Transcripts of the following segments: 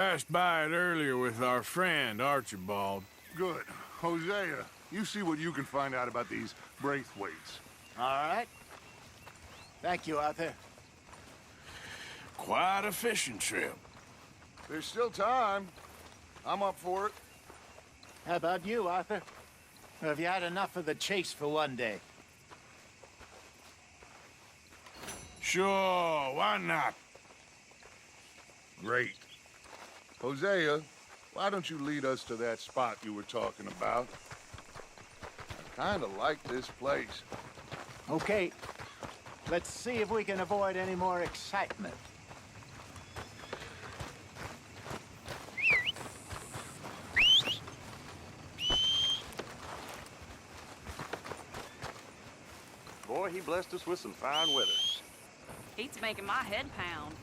Passed by it earlier with our friend, Archibald. Good. Hosea, you see what you can find out about these Braithwaites. All right. Thank you, Arthur. Quite a fishing trip. There's still time. I'm up for it. How about you, Arthur? Or have you had enough of the chase for one day? Sure, why not? Great. Hosea, why don't you lead us to that spot you were talking about? I kinda like this place. Okay. Let's see if we can avoid any more excitement. Boy, he blessed us with some fine weather. Heat's making my head pound.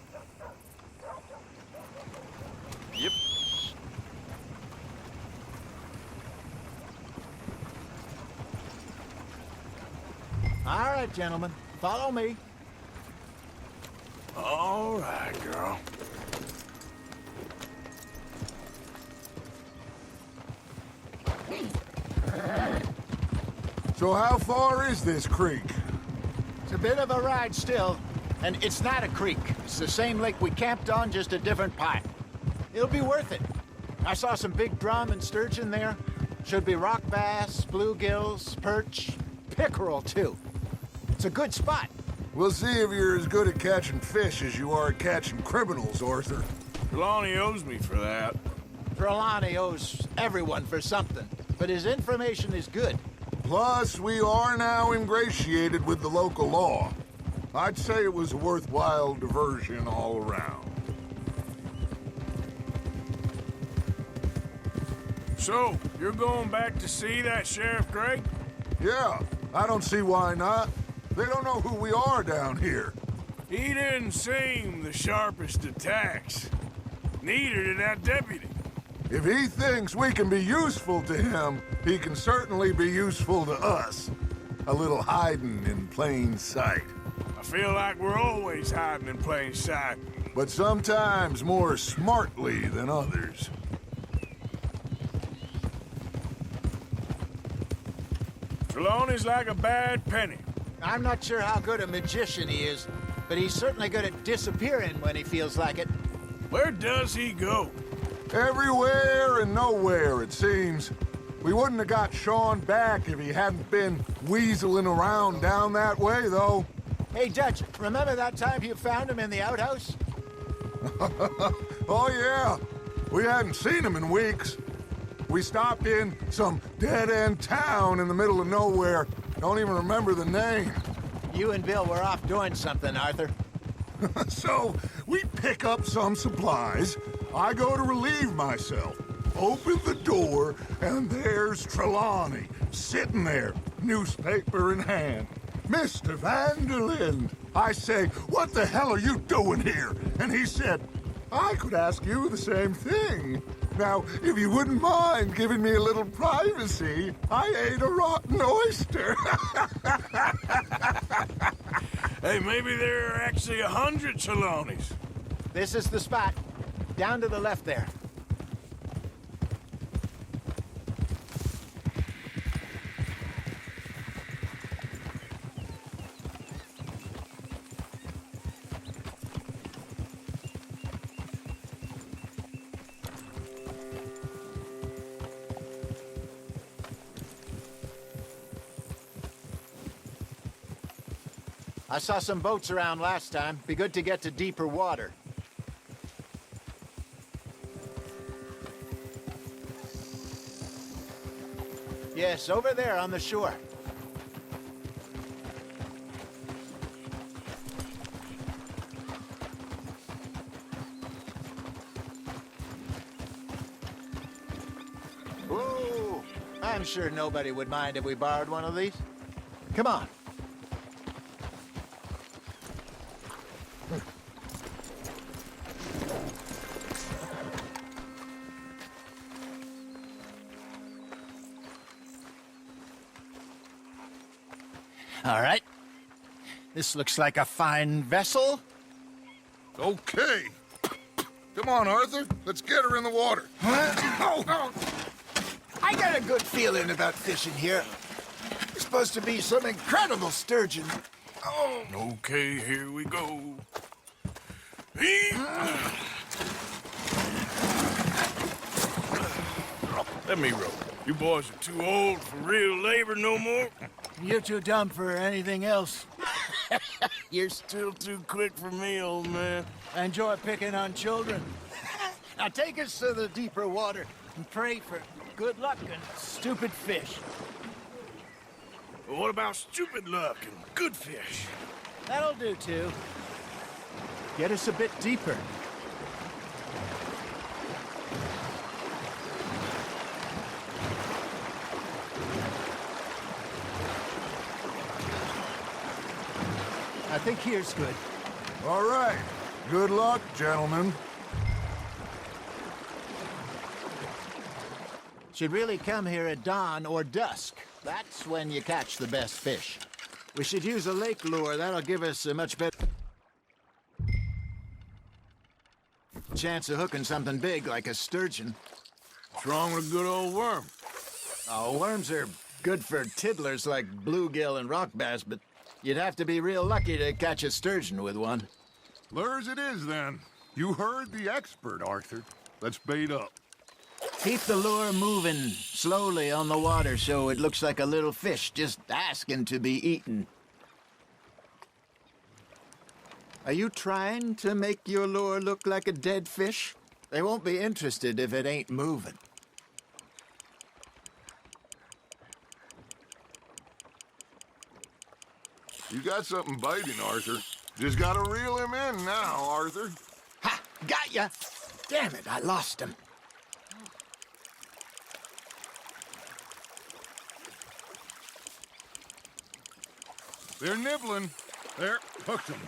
Yep. All right, gentlemen. Follow me. All right, girl. So how far is this creek? It's a bit of a ride still, and it's not a creek. It's the same lake we camped on, just a different part. It'll be worth it. I saw some big drum and sturgeon there. Should be rock bass, bluegills, perch, pickerel, too. It's a good spot. We'll see if you're as good at catching fish as you are at catching criminals, Arthur. Trelawney owes me for that. Trelawney owes everyone for something, but his information is good. Plus, we are now ingratiated with the local law. I'd say it was a worthwhile diversion all around. So, you're going back to see that Sheriff Gray? Yeah, I don't see why not. They don't know who we are down here. He didn't seem the sharpest attacks. Neither did that deputy. If he thinks we can be useful to him, he can certainly be useful to us. A little hiding in plain sight. I feel like we're always hiding in plain sight. But sometimes more smartly than others. Trelawney's like a bad penny. I'm not sure how good a magician he is, but he's certainly good at disappearing when he feels like it. Where does he go? Everywhere and nowhere, it seems. We wouldn't have got Sean back if he hadn't been weaseling around down that way, though. Hey, Dutch, remember that time you found him in the outhouse? Oh, yeah. We hadn't seen him in weeks. We stopped in some dead-end town in the middle of nowhere. Don't even remember the name. You and Bill were off doing something, Arthur. So, we pick up some supplies. I go to relieve myself. Open the door, and there's Trelawney, sitting there, newspaper in hand. Mr. Van der Linde. I say, what the hell are you doing here? And he said, I could ask you the same thing. Now, if you wouldn't mind giving me a little privacy, I ate a rotten oyster. Hey, maybe there are actually 100 Trelawneys. This is the spot. Down to the left there. I saw some boats around last time. Be good to get to deeper water. Yes, over there on the shore. Whoa! I'm sure nobody would mind if we borrowed one of these. Come on. All right. This looks like a fine vessel. Okay. Come on, Arthur. Let's get her in the water. Oh. I got a good feeling about fishing here. It's supposed to be some incredible sturgeon. Oh. Okay, here we go. Let me row. You boys are too old for real labor no more. You're too dumb for anything else. You're still too quick for me, old man. I enjoy picking on children. Now take us to the deeper water and pray for good luck and stupid fish. Well, what about stupid luck and good fish? That'll do, too. Get us a bit deeper. I think here's good. All right. Good luck, gentlemen. Should really come here at dawn or dusk. That's when you catch the best fish. We should use a lake lure. That'll give us a much better chance of hooking something big like a sturgeon. What's wrong with a good old worm? Oh, worms are good for tiddlers like bluegill and rock bass, but you'd have to be real lucky to catch a sturgeon with one. Lures it is, then. You heard the expert, Arthur. Let's bait up. Keep the lure moving slowly on the water so it looks like a little fish just asking to be eaten. Are you trying to make your lure look like a dead fish? They won't be interested if it ain't moving. You got something biting, Arthur. Just gotta reel him in now, Arthur. Ha! Got ya! Damn it, I lost him. They're nibbling. There, hooked him.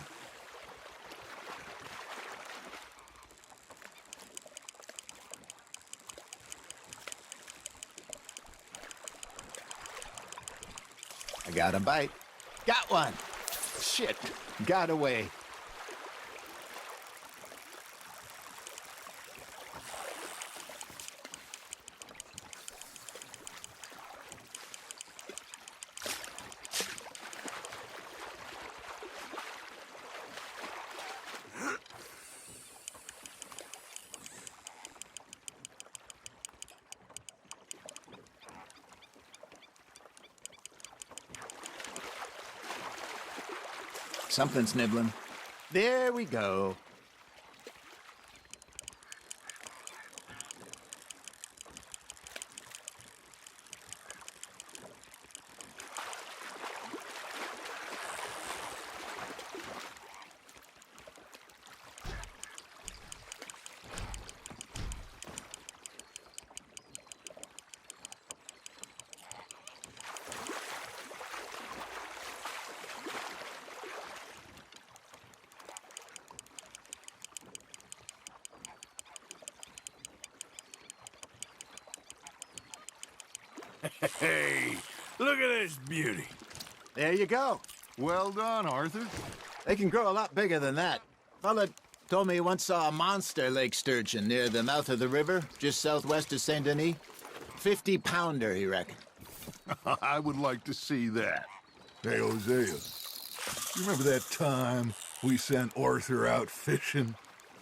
I got a bite. Got one! Shit, got away. Something's nibbling. There we go. Hey, look at this beauty. There you go. Well done, Arthur. They can grow a lot bigger than that. Fella told me he once saw a monster lake sturgeon near the mouth of the river, just southwest of Saint Denis. 50-pounder, he reckoned. I would like to see that. Hey, Hosea, you remember that time we sent Arthur out fishing?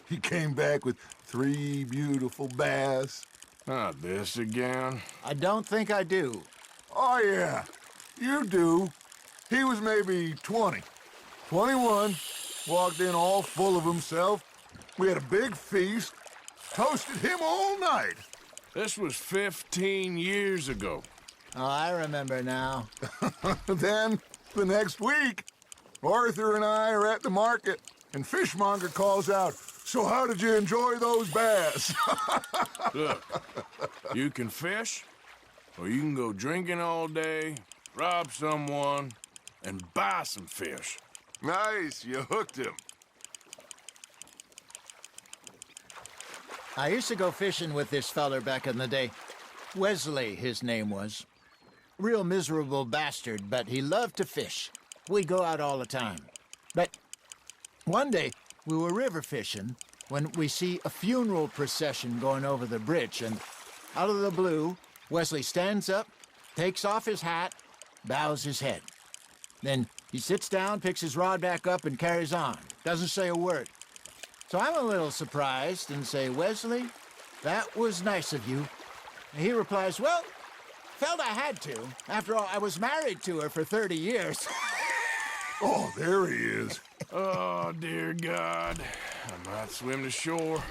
He came back with 3 beautiful bass. Not this again. I don't think I do. Oh, yeah, you do. He was maybe 20. 21, walked in all full of himself. We had a big feast, toasted him all night. This was 15 years ago. Oh, I remember now. Then, the next week, Arthur and I are at the market, and Fishmonger calls out, "So how did you enjoy those bass?" Look, you can fish, or you can go drinking all day, rob someone, and buy some fish. Nice, you hooked him. I used to go fishing with this feller back in the day. Wesley, his name was. Real miserable bastard, but he loved to fish. We'd go out all the time. But one day, we were river fishing, when we see a funeral procession going over the bridge, and out of the blue, Wesley stands up, takes off his hat, bows his head. Then he sits down, picks his rod back up, and carries on. Doesn't say a word. So I'm a little surprised and say, Wesley, that was nice of you. And he replies, well, felt I had to. After all, I was married to her for 30 years. Oh, there he is. Oh, dear God. I might swim to shore.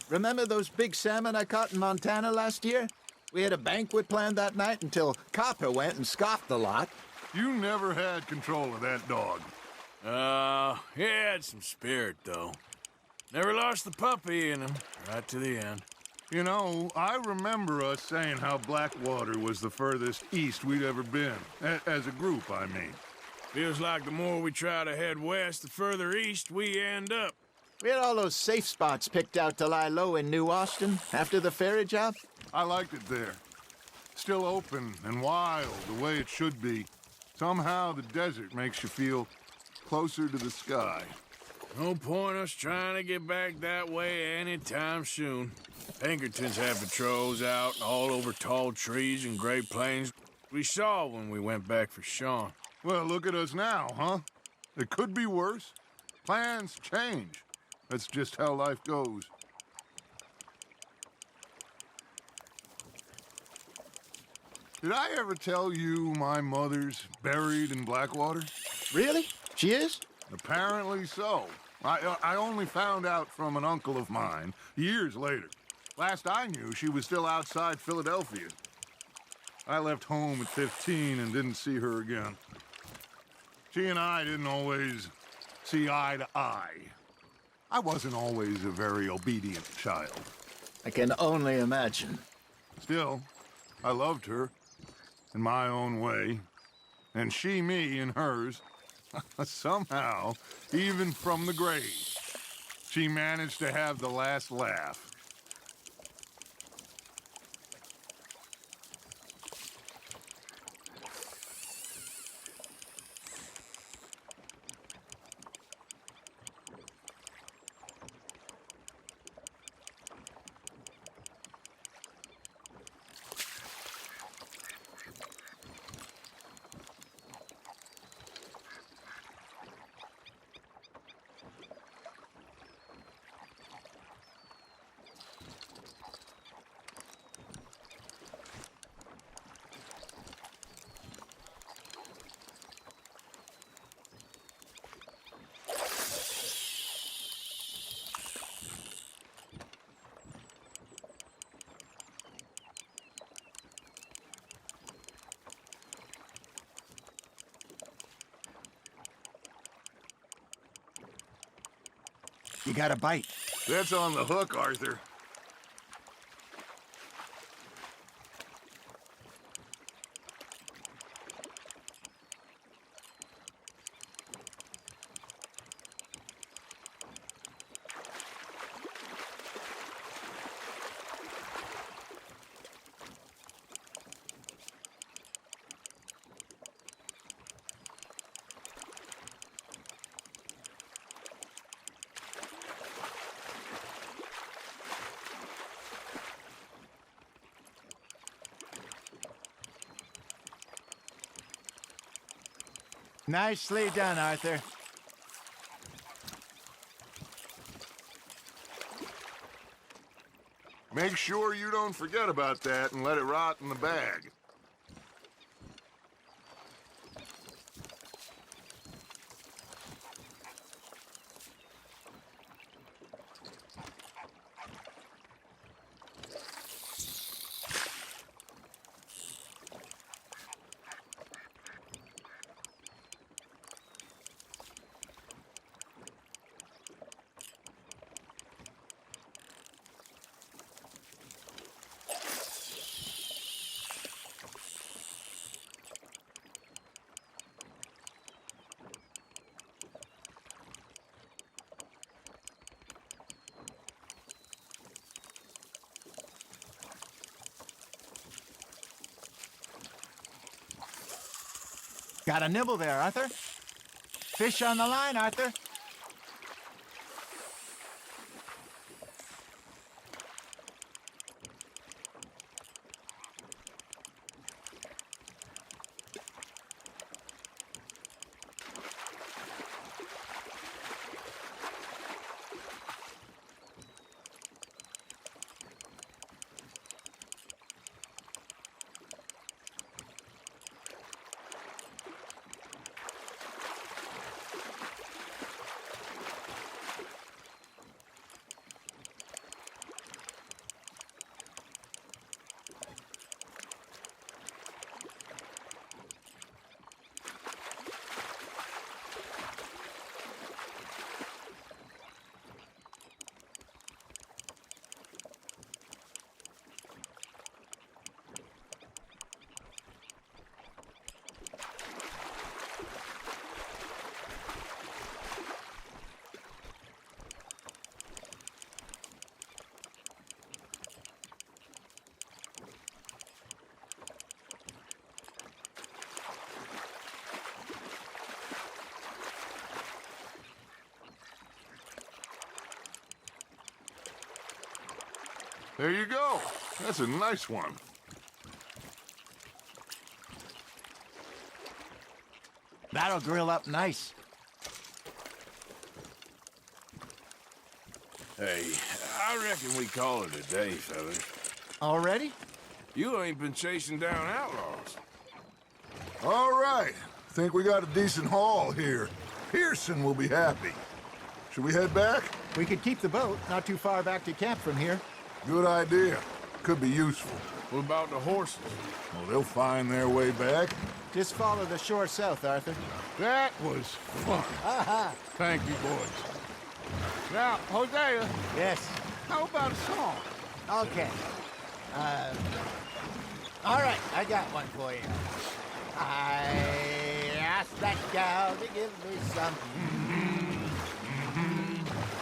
Remember those big salmon I caught in Montana last year? We had a banquet planned that night until Copper went and scoffed the lot. You never had control of that dog. He had some spirit, though. Never lost the puppy in him, right to the end. You know, I remember us saying how Blackwater was the furthest east we'd ever been. As a group, I mean. Feels like the more we try to head west, the further east we end up. We had all those safe spots picked out to lie low in New Austin after the ferry job. I liked it there. Still open and wild, the way it should be. Somehow the desert makes you feel closer to the sky. No point us trying to get back that way anytime soon. Pinkertons have patrols out all over tall trees and Great Plains. We saw when we went back for Sean. Well, look at us now, huh? It could be worse. Plans change. That's just how life goes. Did I ever tell you my mother's buried in Blackwater? Really? She is? Apparently so. I only found out from an uncle of mine years later. Last I knew, she was still outside Philadelphia. I left home at 15 and didn't see her again. She and I didn't always see eye to eye. I wasn't always a very obedient child. I can only imagine. Still, I loved her in my own way, and she me in hers. Somehow, even from the grave, she managed to have the last laugh. You got a bite. That's on the hook, Arthur. Nicely done, Arthur. Make sure you don't forget about that and let it rot in the bag. Got a nibble there, Arthur? Fish on the line, Arthur. There you go. That's a nice one. That'll grill up nice. Hey, I reckon we call it a day, fellas. Already? You ain't been chasing down outlaws. All right. Think we got a decent haul here. Pearson will be happy. Should we head back? We could keep the boat not too far back to camp from here. Good idea. Could be useful. What about the horses? Well, they'll find their way back. Just follow the shore south, Arthur. That was fun. Thank you, boys. Now, Hosea, Yes. how about a song? Okay. All right, I got one for you. I asked that gal to give me some.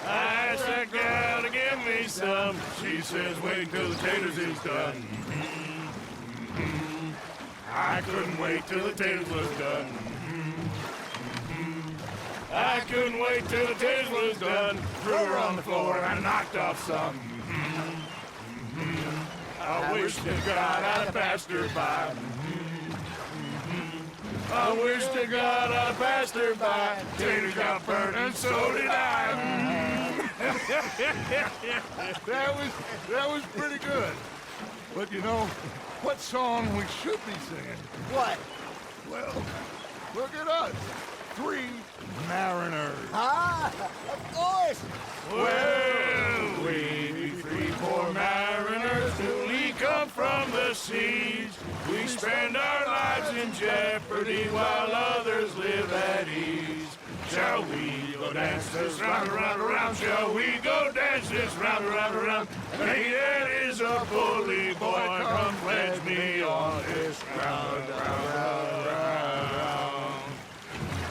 I asked that gal to give me some. She says, wait till the taters is done. I couldn't wait till the taters was done. I couldn't wait till the taters was done. Threw her on the floor and I knocked off some. I wish to God I'd passed her by. I wish to God I passed her by. Taters got burnt and so did I. That was pretty good. But you know, what song we should be singing? What? Well, look at us. 3 mariners. Ah, of course. Well, we 3 poor mariners newly come from the seas. We spend our lives in jeopardy while others live at ease. Shall we go dance this round, around, around? Shall we go dance this round, around, around? Hey, that is a bully boy. Come pledge me on this round, round, round.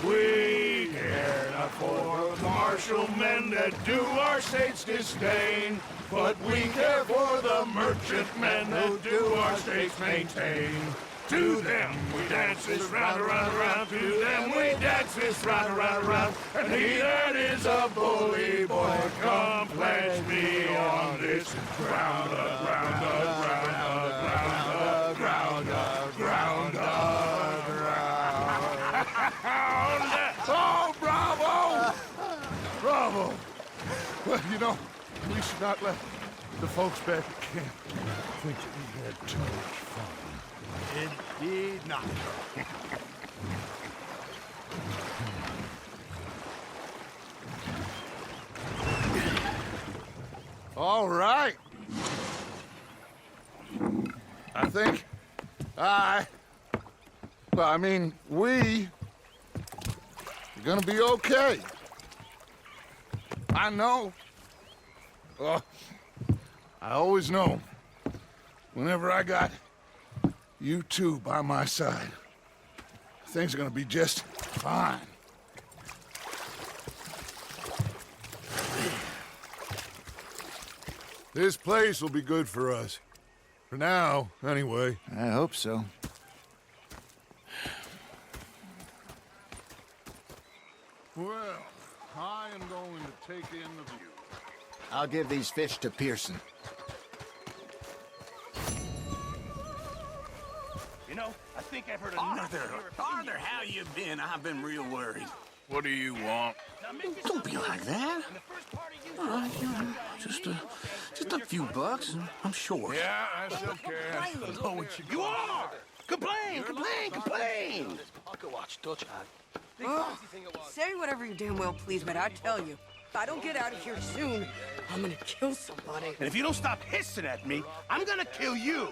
We care not for the martial men that do our state's disdain, but we care for the merchant men that do our state's maintain. To them we dance this round, around, around. To them we dance this round, around, around. And he that is a bully boy, come pledge me on this ground, ground, ground, ground, ground, ground, ground. Oh, bravo! Bravo! Well, you know, we should not let the folks back at camp think that we had too much fun. Indeed not. All right. I think we are gonna be okay. I know. I always know. Whenever I got you two by my side, things are gonna be just fine. This place will be good for us. For now, anyway. I hope so. I am going to take in the view. I'll give these fish to Pearson. You know, I think I've heard another. Arthur, how you been? I've been real worried. What do you want? Don't be like that. All right, you know, just a few bucks, and I'm short. Yeah, that's okay. You are! Complain, complain, complain! Say whatever you damn well please, but I tell you, if I don't get out of here soon, I'm gonna kill somebody. And if you don't stop hissing at me, I'm gonna kill you!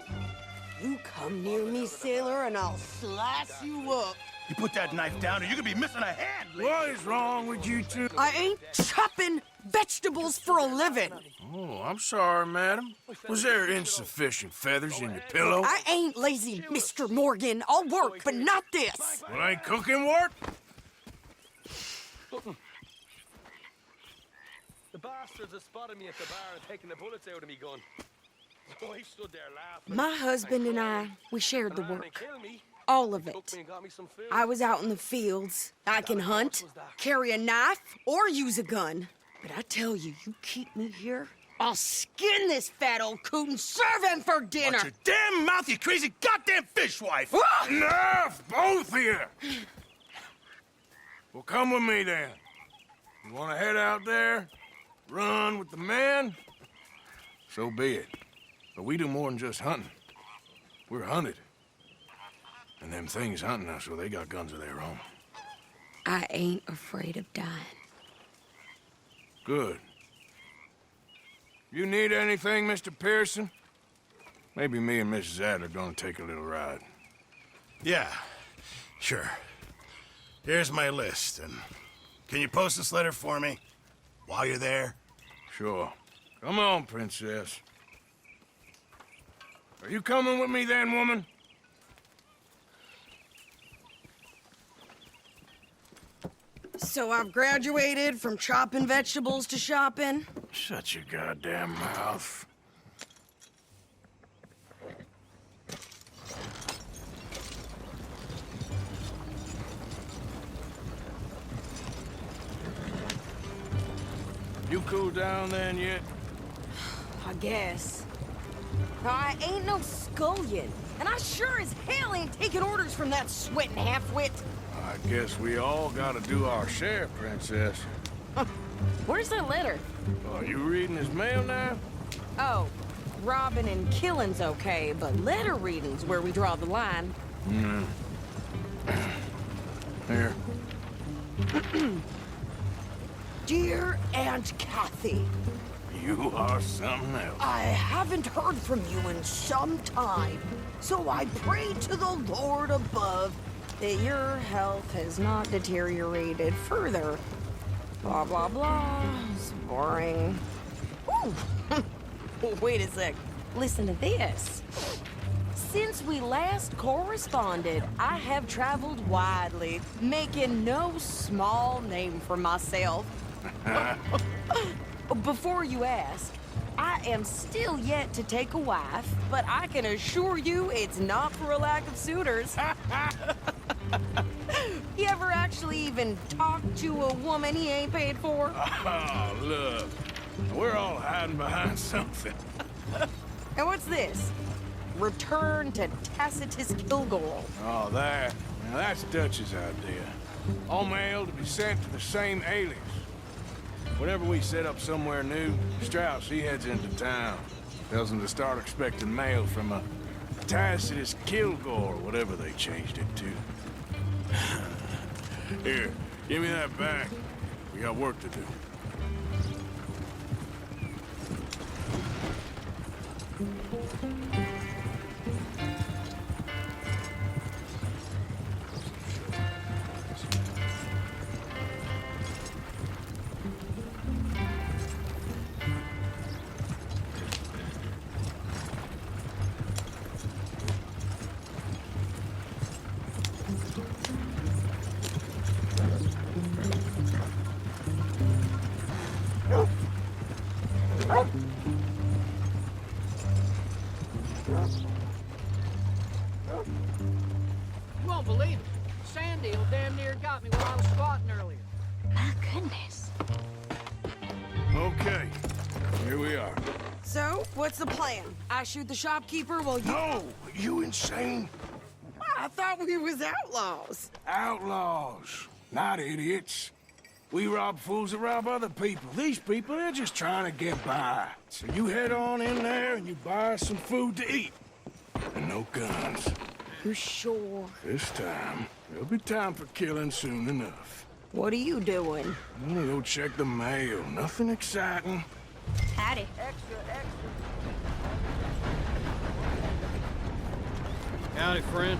You come near me, sailor, and I'll slice you up. You put that knife down or you're gonna be missing a hand, Lee. What is wrong with you two? I ain't chopping vegetables for a living. Oh, I'm sorry, madam. Was there insufficient feathers in your pillow? I ain't lazy, Mr. Morgan. I'll work, but not this. Well, ain't cooking work? The bastards have spotted me at the bar and taken the bullets out of me gun. So I stood there laughing. My husband and I, we shared the Man, they work. killed me. All of Took it. me and got me some food. I was out in the fields. I can hunt, carry a knife, or use a gun. But I tell you, you keep me here, I'll skin this fat old coot and serve him for dinner. Watch your damn mouth, you crazy goddamn fishwife! Enough, both of you! Well, come with me then. You want to head out there, run with the men? So be it. But we do more than just hunting. We're hunted. And them things hunting us, so they got guns of their own. I ain't afraid of dying. Good. You need anything, Mr. Pearson? Maybe me and Mrs. Adler gonna take a little ride. Yeah, sure. Here's my list, and can you post this letter for me while you're there? Sure. Come on, Princess. Are you coming with me then, woman? So I've graduated from chopping vegetables to shopping. Shut your goddamn mouth. You cool down then yet? I guess. I ain't no scullion, and I sure as hell ain't taking orders from that sweating half-wit. I guess we all gotta do our share, Princess. Where's that letter? Are you reading his mail now? Oh, robbing and killing's okay, but letter reading's where we draw the line. Here. Dear Aunt Kathy, You are something else. I haven't heard from you in some time, so I pray to the Lord above that your health has not deteriorated further. Blah, blah, blah. It's boring. Ooh! Wait a sec. Listen to this. Since we last corresponded, I have traveled widely, making no small name for myself. Before you ask, I am still yet to take a wife, but I can assure you it's not for a lack of suitors. You ever actually even talked to a woman he ain't paid for? Oh, look. We're all hiding behind something. And what's this? Return to Tacitus Kilgore. Oh, that. Now, that's Dutch's idea. All mail to be sent to the same alias. Whenever we set up somewhere new, Strauss, he heads into town. Tells them to start expecting mail from a Tacitus Kilgore, whatever they changed it to. Here, give me that back. We got work to do. So, what's the plan? I shoot the shopkeeper while you... No! You insane? I thought we was outlaws. Outlaws, not idiots. We rob fools that rob other people. These people, they're just trying to get by. So you head on in there and you buy us some food to eat. And no guns. You sure? This time, there'll be time for killing soon enough. What are you doing? I'm gonna go check the mail. Nothing exciting. Howdy. Howdy, friend.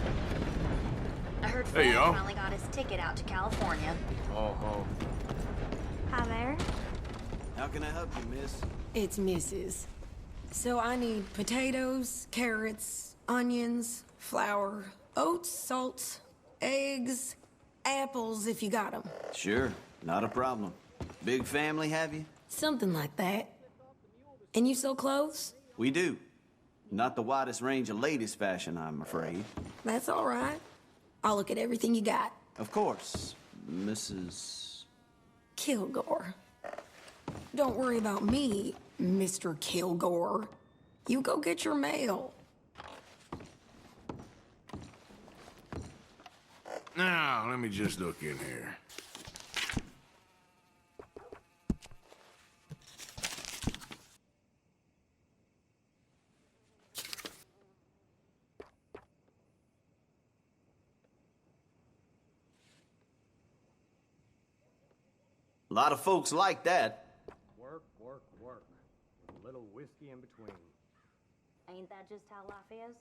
I heard Hey, Fred y'all. finally got his ticket out to California. Oh. Hi there. How can I help you, miss? It's Mrs. So I need potatoes, carrots, onions, flour, oats, salt, eggs, apples if you got them. Sure, not a problem. Big family, have you? Something like that. And you sell clothes? We do. Not the widest range of ladies' fashion, I'm afraid. That's all right. I'll look at everything you got. Of course, Mrs. Kilgore. Don't worry about me, Mr. Kilgore. You go get your mail. Now, let me just look in here. A lot of folks like that. Work. With a little whiskey in between. Ain't that just how life is?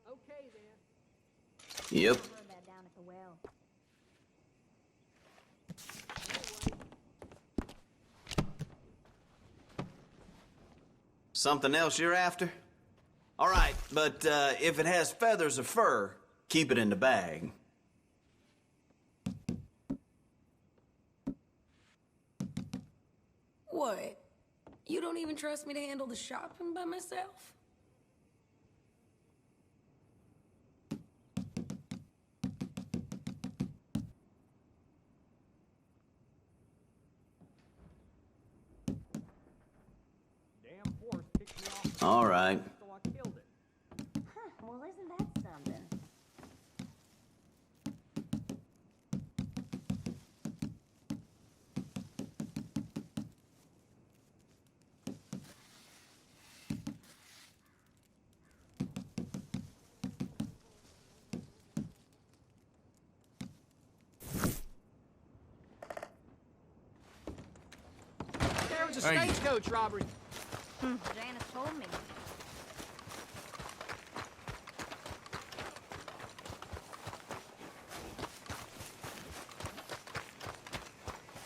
Okay, then. Yep. Heard that down at the well. Something else you're after? All right, but if it has feathers or fur, keep it in the bag. What? You don't even trust me to handle the shopping by myself? Damn horse picked me off, All right. so I killed it. Huh, well, isn't that something? There was a Thank you. stagecoach robbery. Janice told me.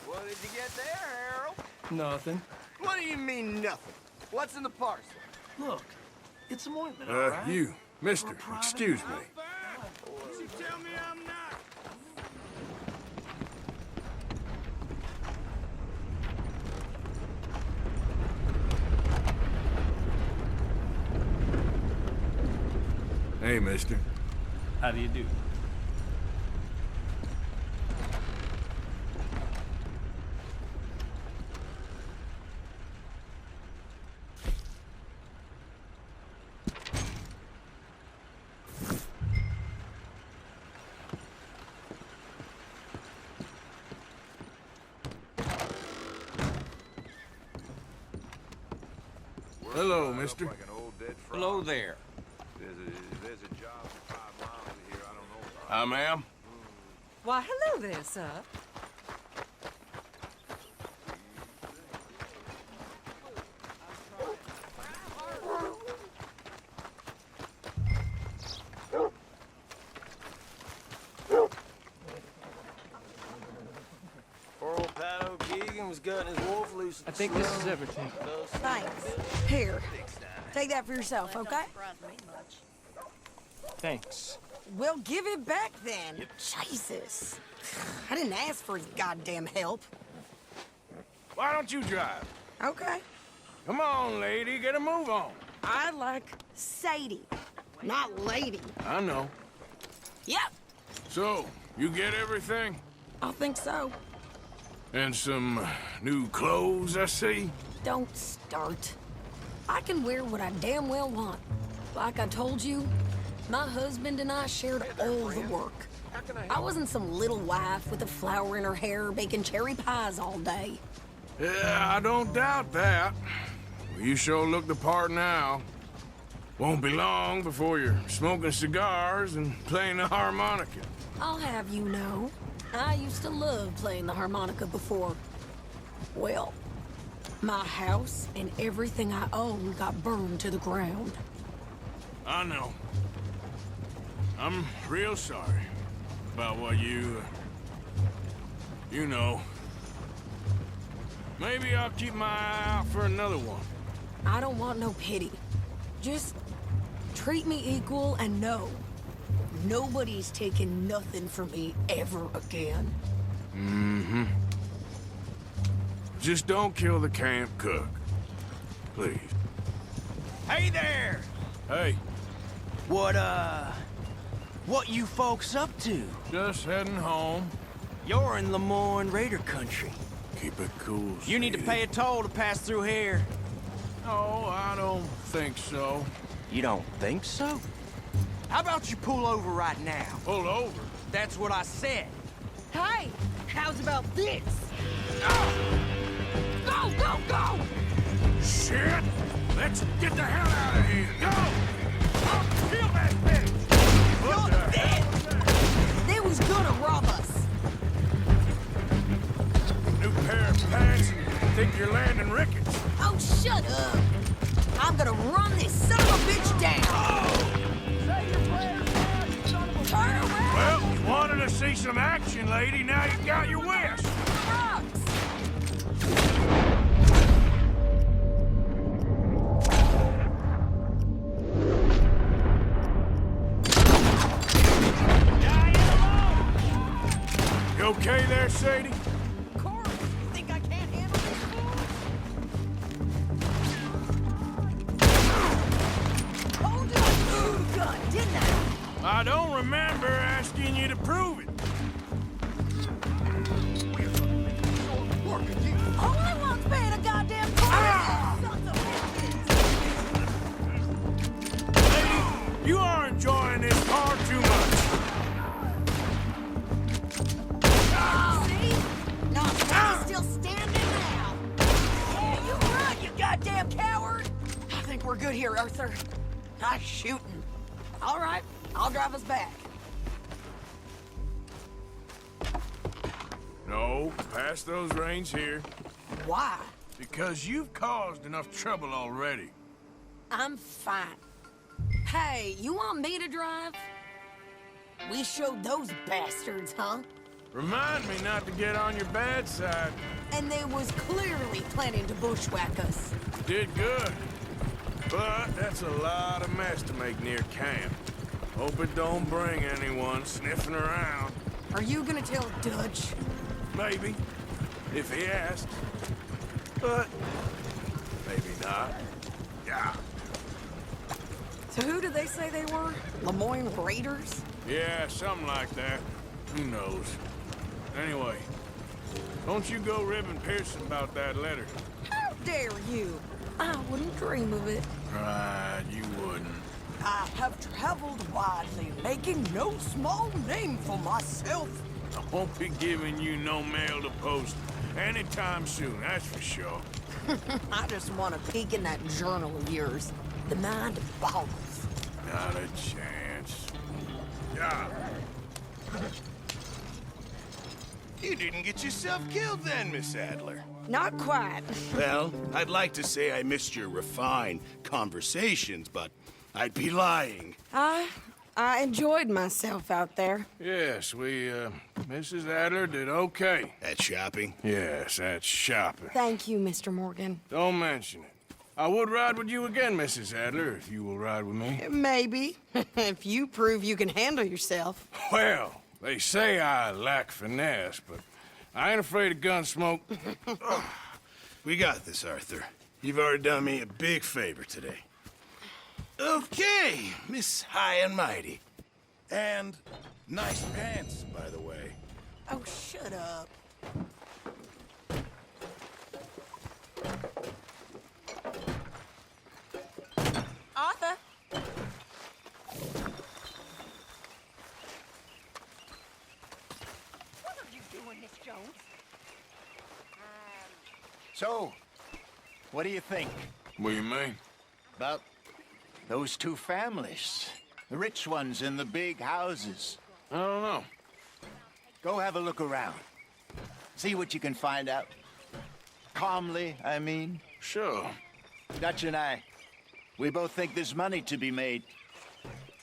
What did you get there, Harold? Nothing. What do you mean, nothing? What's in the parcel? Look, it's some ointment, all right? You, mister, excuse me. You tell me I'm not. Hey, mister. How do you do? Hello, mister. Like an old dead frog. Hello there. There's a job 5 miles in here I don't know about. Hi, ma'am. Why, hello there, sir. Poor old Pat O'Keegan was gutting his wolf loose. I think this is everything. Thanks. Here. Take that for yourself, okay? Surprised me much. Thanks. Well, give it back then. Jesus. I didn't ask for his goddamn help. Why don't you drive? Okay. Come on, lady, get a move on. I like Sadie, not lady. I know. Yep, So, you get everything? I think so. And some new clothes, I see? Don't start. I can wear what I damn well want. Like I told you, my husband and I shared all the work. I wasn't some little wife with a flower in her hair baking cherry pies all day. Yeah, I don't doubt that. Well, you sure look the part now. Won't be long before you're smoking cigars and playing the harmonica. I'll have you know, I used to love playing the harmonica before. Well, my house and everything I owned got burned to the ground. I know. I'm real sorry about what you know. Maybe I'll keep my eye out for another one. I don't want no pity. Just treat me equal and know nobody's taking nothing from me ever again. Mm-hmm. Just don't kill the camp cook. Please. Hey there! Hey, What you folks up to? just heading home. You're in Lemoyne Raider country. Keep it cool, You need to sweetie. pay a toll to pass through here. No, I don't think so. You don't think so? How about you pull over right now? Pull over. That's what I said. Hey, how's about this? Go, go, go! Shit! Let's get the hell out of here. Go! I'll kill that bitch! What the hell was that? They was gonna rob us. New pair of pants and think you're landing rickets. Oh, shut up. I'm gonna run this son of a bitch down. Turn around. Well, you wanted to see some action, lady. Now you got your wish. Drugs. You okay there, Sadie? Corey, you think I can't handle this fool? Told you I threw the gun, didn't I? I don't remember asking you to prove it. Only one's paying a goddamn toll. Sons of bitches. Lady, you are enjoying this far too much. See? Not still standing now. Yeah, you run, you goddamn coward. I think we're good here, Arthur. Nice shooting. All right, I'll drive us back. No, pass those reins here. Why? Because you've caused enough trouble already. I'm fine. Hey, you want me to drive? We showed those bastards, huh? Remind me not to get on your bad side. And they was clearly planning to bushwhack us. Did good. But that's a lot of mess to make near camp. Hope it don't bring anyone sniffing around. Are you gonna tell Dutch? Maybe, if he asks. But maybe not. Yeah. So who did they say they were? Lemoyne Raiders? Yeah, something like that. Who knows? Anyway, don't you go ribbing Pearson about that letter. How dare you? I wouldn't dream of it. Right, you wouldn't. I have traveled widely, making no small name for myself. I won't be giving you no mail to post anytime soon, that's for sure. I just want to peek in that journal of yours. The mind boggles. Not a chance. Yeah. You didn't get yourself killed then, Miss Adler. Not quite. Well, I'd like to say I missed your refined conversations, but I'd be lying. I enjoyed myself out there. Yes, Mrs. Adler did okay. At shopping? Yes, that's shopping. Thank you, Mr. Morgan. Don't mention it. I would ride with you again, Mrs. Adler, if you will ride with me. Maybe. If you prove you can handle yourself. Well, they say I lack finesse, but I ain't afraid of gun smoke. We got this, Arthur. You've already done me a big favor today. Okay, Miss High and Mighty. And nice pants, by the way. Oh, shut up. Arthur? What are you doing, Miss Jones? So, what do you think What do you mean? about those two families? The rich ones in the big houses. I don't know. Go have a look around. See what you can find out. Calmly, I mean. Sure. Dutch and I, we both think there's money to be made.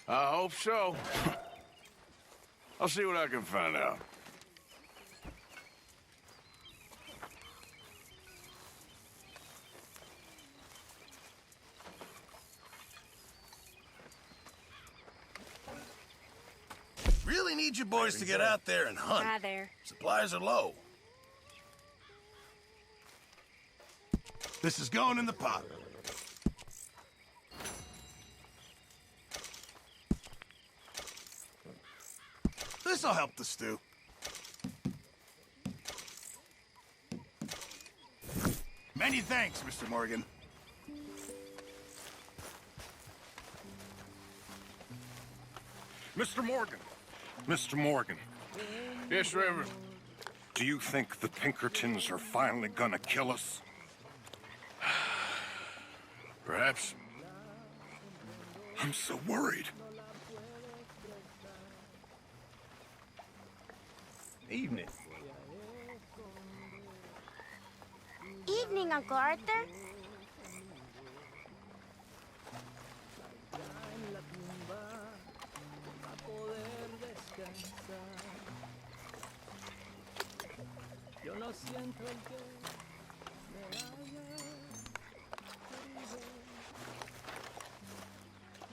I hope so. I'll see what I can find out. Really need you boys to get out there and hunt. Hi there. Supplies are low. This is going in the pot. This'll help the stew. Many thanks, Mr. Morgan. Mr. Morgan. Mr. Morgan. Yes, Reverend. Do you think the Pinkertons are finally gonna kill us? Perhaps. I'm so worried. Evening. Evening, Uncle Arthur. Yo no siento el que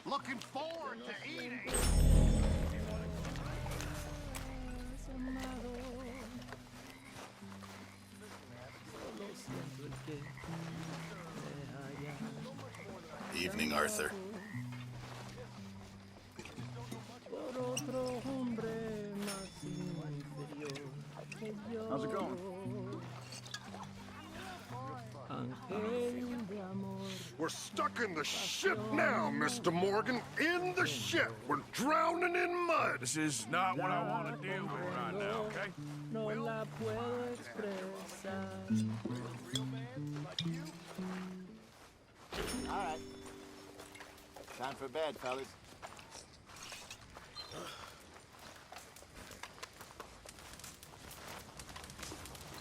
Looking forward to eating. Evening, Arthur. How's it going? We're stuck in the ship now, Mr. Morgan. In the ship. We're drowning in mud. This is not what I want to deal with right now, okay? no la puedo expresar. All right. Time for bed, fellas.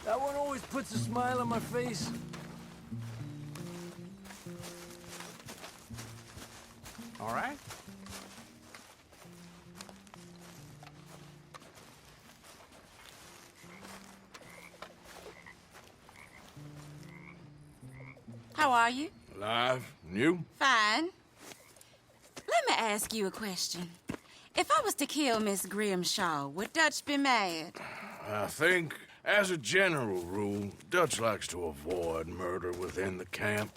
That one always puts a smile on my face. All right. How are you? Alive. And you? Fine. Let me ask you a question. If I was to kill Miss Grimshaw, would Dutch be mad? I think, as a general rule, Dutch likes to avoid murder within the camp.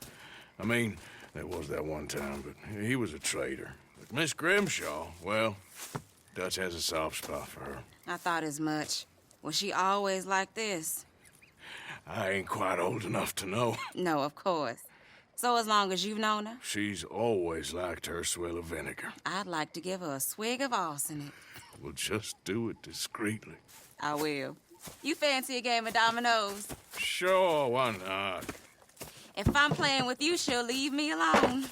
I mean, there was that one time, but he was a traitor. But Miss Grimshaw, well, Dutch has a soft spot for her. I thought as much. Was she always like this? I ain't quite old enough to know. No, of course. So as long as you've known her? She's always liked her swill of vinegar. I'd like to give her a swig of arsenic. We'll just do it discreetly. I will. You fancy a game of dominoes? Sure, why not? If I'm playing with you, she'll leave me alone.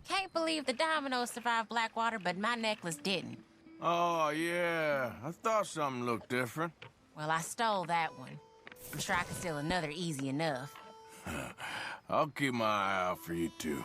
Can't believe the dominoes survived Blackwater, but my necklace didn't. Oh, yeah. I thought something looked different. Well, I stole that one. I'm sure I could steal another easy enough. I'll keep my eye out for you, too.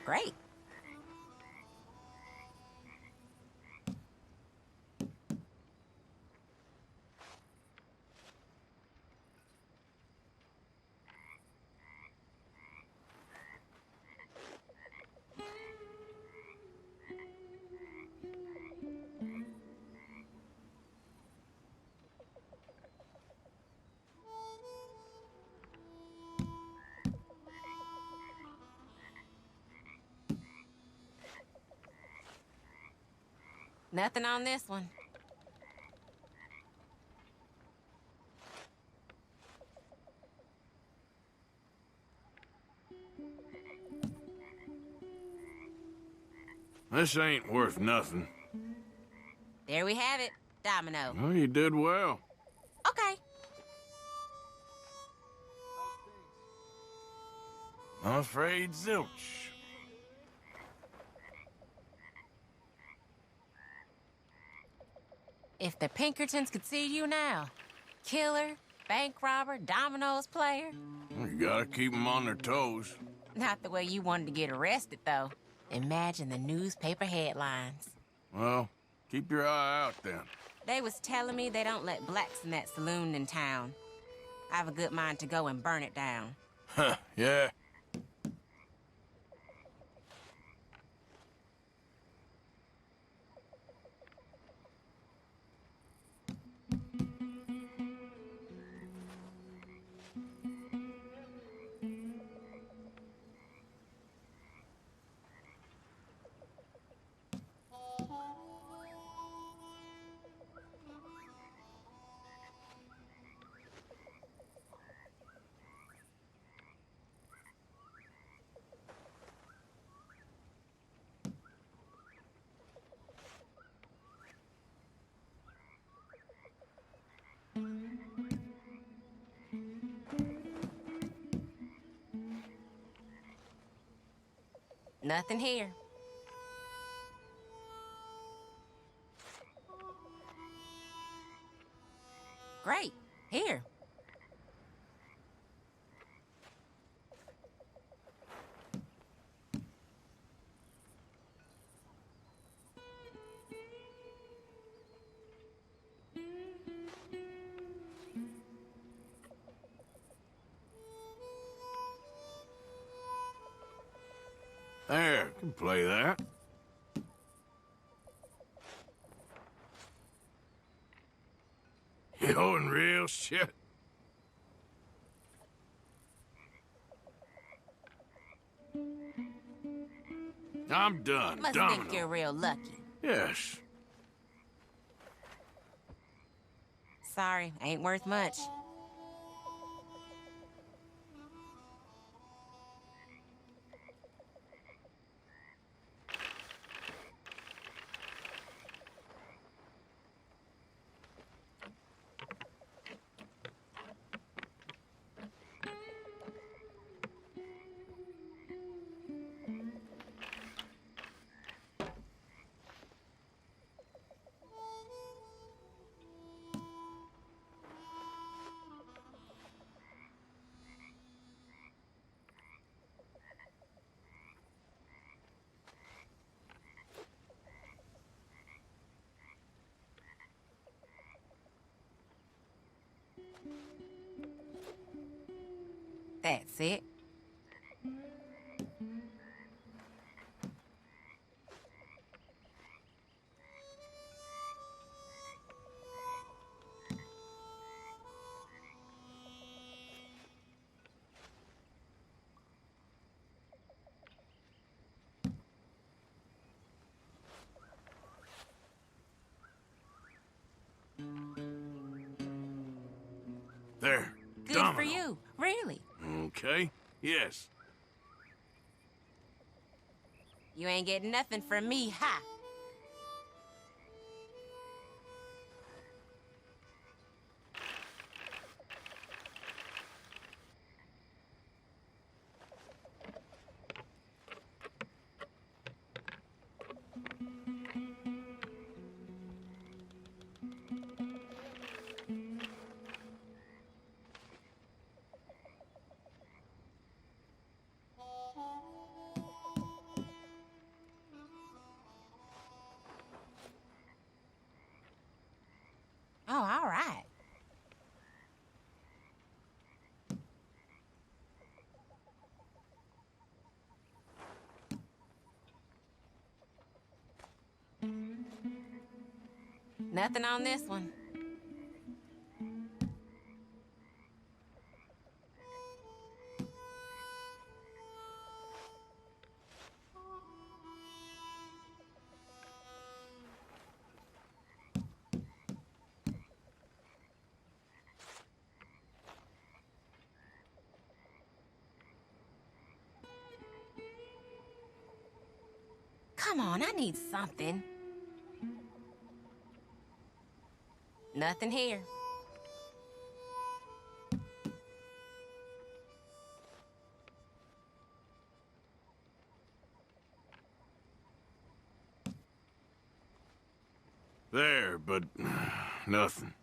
Great. Nothing on this one. This ain't worth nothing. There we have it. Domino. Well, you did well. Okay. I'm afraid zilch. If the Pinkertons could see you now. Killer, bank robber, dominoes player. You gotta keep them on their toes. Not the way you wanted to get arrested, though. Imagine the newspaper headlines. Well, keep your eye out then. They was telling me they don't let blacks in that saloon in town. I have a good mind to go and burn it down. Huh, yeah. Nothing here. Great. Here. There, can play that. You in real shit? I'm done. Must Domino. think you're real lucky. Yes. Sorry, ain't worth much. That's it. There. Good Domino. for you, really. Okay. Yes. You ain't getting nothing from me, ha! Nothing on this one. Come on, I need something. Nothing here. There, but nothing.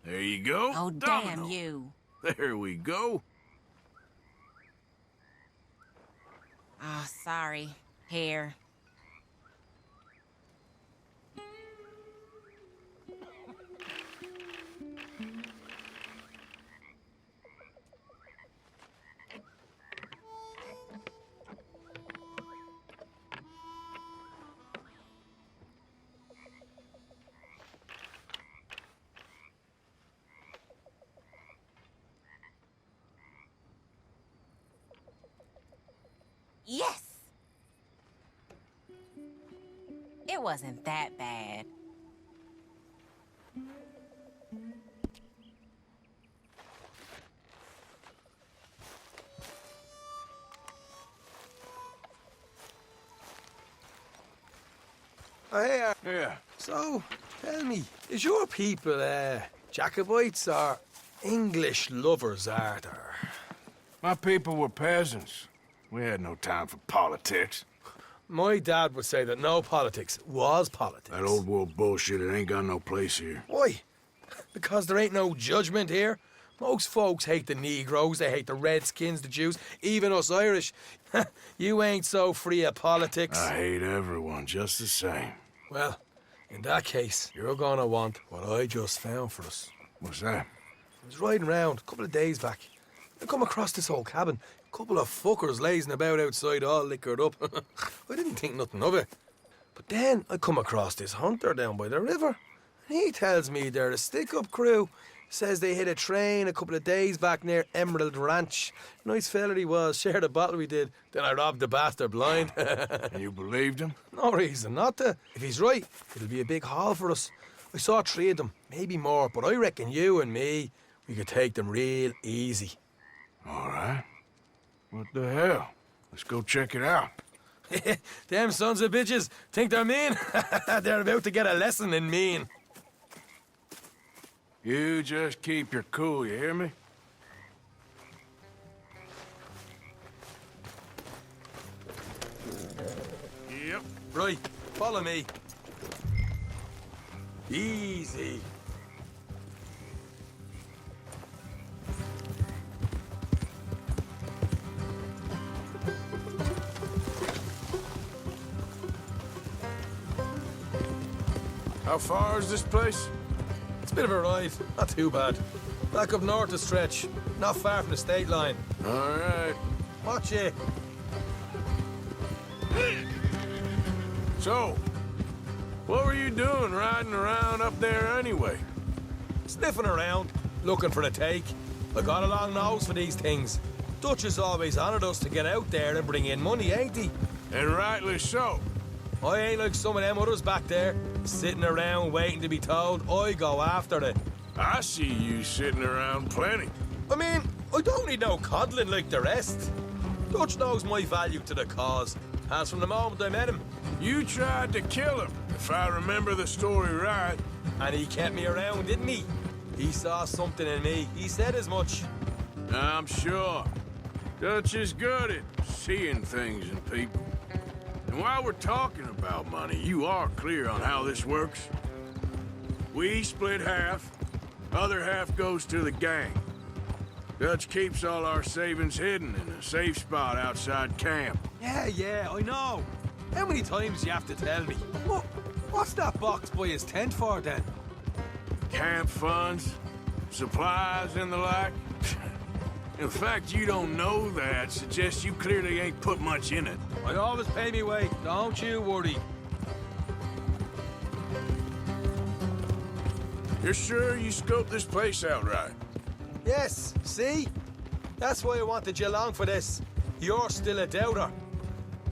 There you go. Oh, Domino. damn you. There we go. Oh, sorry. Here. Yes! It wasn't that bad. Oh, hey, Yeah. so, tell me, is your people, Jacobites or English lovers, Arthur? My people were peasants. We had no time for politics. My dad would say that no politics was politics. That old world bullshit, it ain't got no place here. Why? Because there ain't no judgment here. Most folks hate the Negroes, they hate the Redskins, the Jews, even us Irish. You ain't so free of politics. I hate everyone just the same. Well, in that case, you're gonna want what I just found for us. What's that? I was riding around a couple of days back. I come across this old cabin. A couple of fuckers lazing about outside all liquored up. I didn't think nothing of it. But then I come across this hunter down by the river. And he tells me they're a stick-up crew. Says they hit a train a couple of days back near Emerald Ranch. Nice fella he was, shared a bottle we did. Then I robbed the bastard blind. And you believed him? No reason not to. If he's right, it'll be a big haul for us. I saw 3 of them, maybe more, but I reckon you and me, we could take them real easy. All right. What the hell? Let's go check it out. Them sons of bitches think they're mean. They're about to get a lesson in mean. You just keep your cool, you hear me? Yep. Right, follow me. Easy. How far is this place? It's a bit of a ride, not too bad. Back up north a stretch, not far from the state line. All right. Watch it. So, what were you doing riding around up there anyway? Sniffing around, looking for a take. I got a long nose for these things. Dutch has always honoured us to get out there and bring in money, ain't he? And rightly so. I ain't like some of them others back there, sitting around waiting to be told. I go after it. I see you sitting around plenty. I mean, I don't need no coddling like the rest. Dutch knows my value to the cause, as from the moment I met him. You tried to kill him, if I remember the story right. And he kept me around, didn't he? He saw something in me. He said as much. I'm sure. Dutch is good at seeing things in people. And while we're talking about money, you are clear on how this works? We split half, other half goes to the gang. Dutch keeps all our savings hidden in a safe spot outside camp. Yeah, I know. How many times do you have to tell me? What's that box by his tent for, then? Camp funds, supplies, and the like. The fact you don't know that suggests you clearly ain't put much in it. I always pay me way, don't you worry. You're sure you scoped this place out right? Yes, see? That's why I wanted you along for this. You're still a doubter.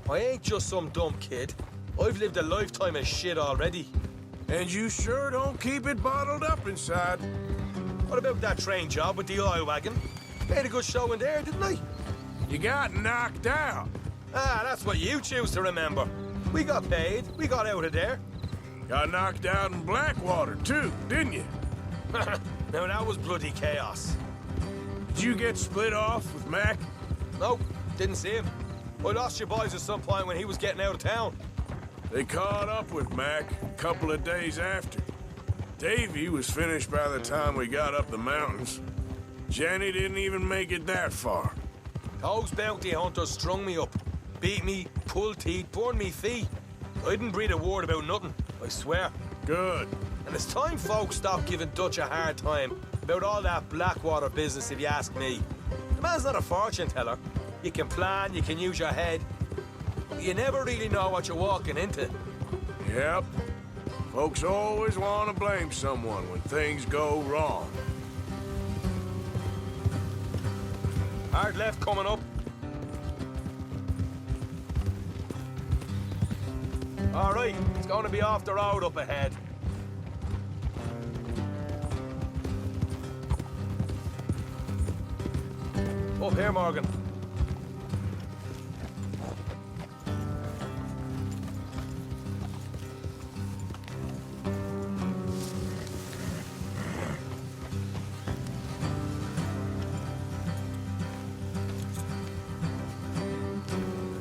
I ain't just some dumb kid. I've lived a lifetime of shit already. And you sure don't keep it bottled up inside. What about that train job with the oil wagon? Made a good show in there, didn't I? You got knocked out. Ah, that's what you choose to remember. We got paid. We got out of there. Got knocked out in Blackwater, too, didn't you? Now, that was bloody chaos. Did you get split off with Mac? Nope, didn't see him. I lost your boys at some point when he was getting out of town. They caught up with Mac a couple of days after. Davy was finished by the time we got up the mountains. Jenny didn't even make it that far. Those bounty hunters strung me up. Beat me, pulled teeth, burned me feet. I didn't breathe a word about nothing, I swear. Good. And it's time folks stop giving Dutch a hard time about all that Blackwater business, if you ask me. The man's not a fortune teller. You can plan, you can use your head. You never really know what you're walking into. Yep. Folks always want to blame someone when things go wrong. Hard left coming up. All right, it's going to be off the road up ahead. Up here, Morgan.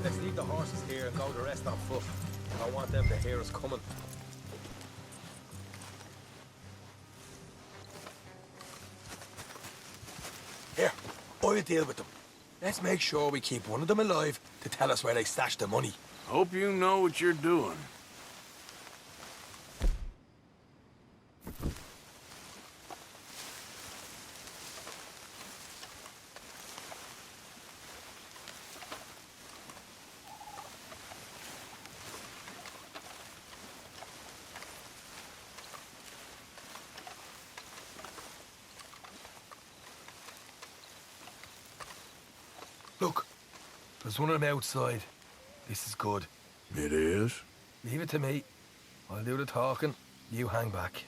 Let's leave the horses here and go the rest on foot. I want them to hear us coming. Here, I'll deal with them. Let's make sure we keep one of them alive to tell us where they stashed the money. Hope you know what you're doing. Look, there's one of them outside. This is good. It is? Leave it to me. I'll do the talking. You hang back.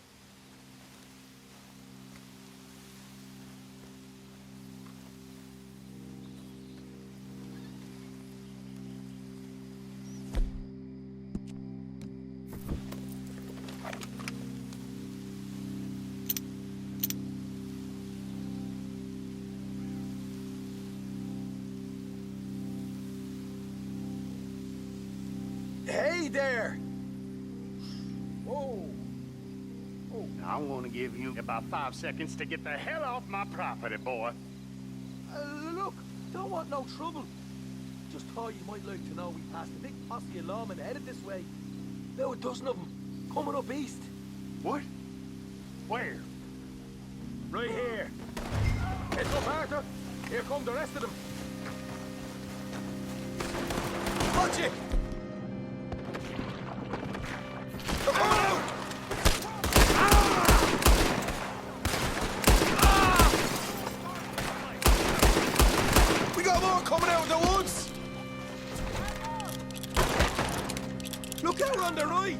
Hey there! Whoa. Oh, I want to give you about 5 seconds to get the hell off my property, boy. Look, don't want no trouble. Just thought you might like to know we passed a big posse of lawmen headed this way. About a dozen of them, coming up east. What? Where? Right here. Heads up, Arthur. Here come the rest of them. Watch it! Come on out! We got more coming out of the woods! Look out on the right!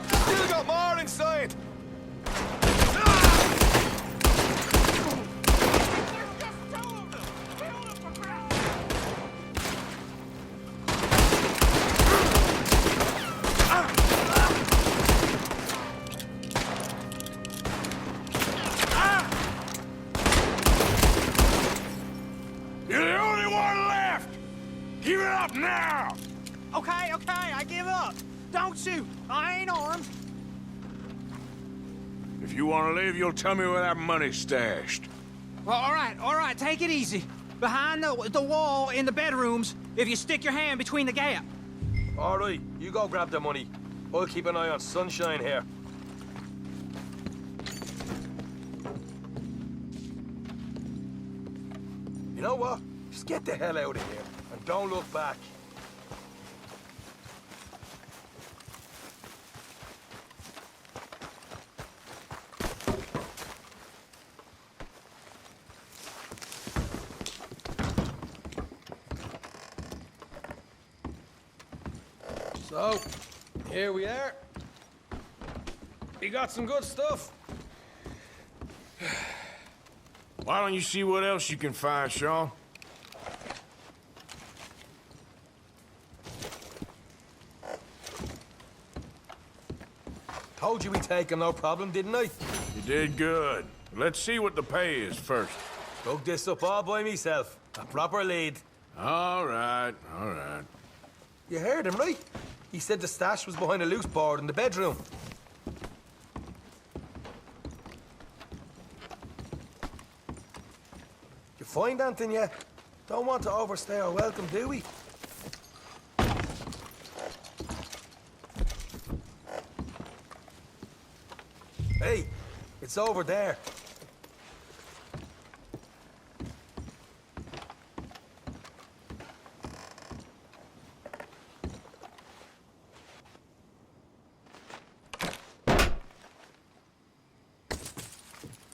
Still got more inside! You're the only one left! Give it up now! Okay, I give up. Don't shoot. I ain't armed. If you want to live, you'll tell me where that money's stashed. Well, all right, take it easy. Behind the wall in the bedrooms, if you stick your hand between the gap. All right, you go grab the money. I'll keep an eye on Sunshine here. You know what? Just get the hell out of here and don't look back. So, here we are. We got some good stuff. Why don't you see what else you can find, Sean? Told you we'd take him, no problem, didn't I? You did good. Let's see what the pay is first. Dug this up all by myself. A proper lead. All right, all right. You heard him, right? He said the stash was behind a loose board in the bedroom. You find anything yet? Don't want to overstay our welcome, do we? Hey, it's over there.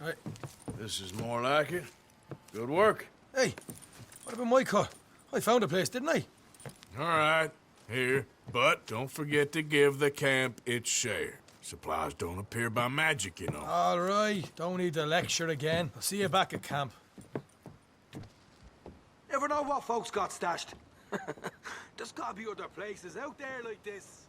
Right. This is more like it. Good work. Hey, what about my cut? I found a place, didn't I? All right, here. But don't forget to give the camp its share. Supplies don't appear by magic, you know. All right, don't need the lecture again. I'll see you back at camp. Never know what folks got stashed. There's gotta be other places out there like this.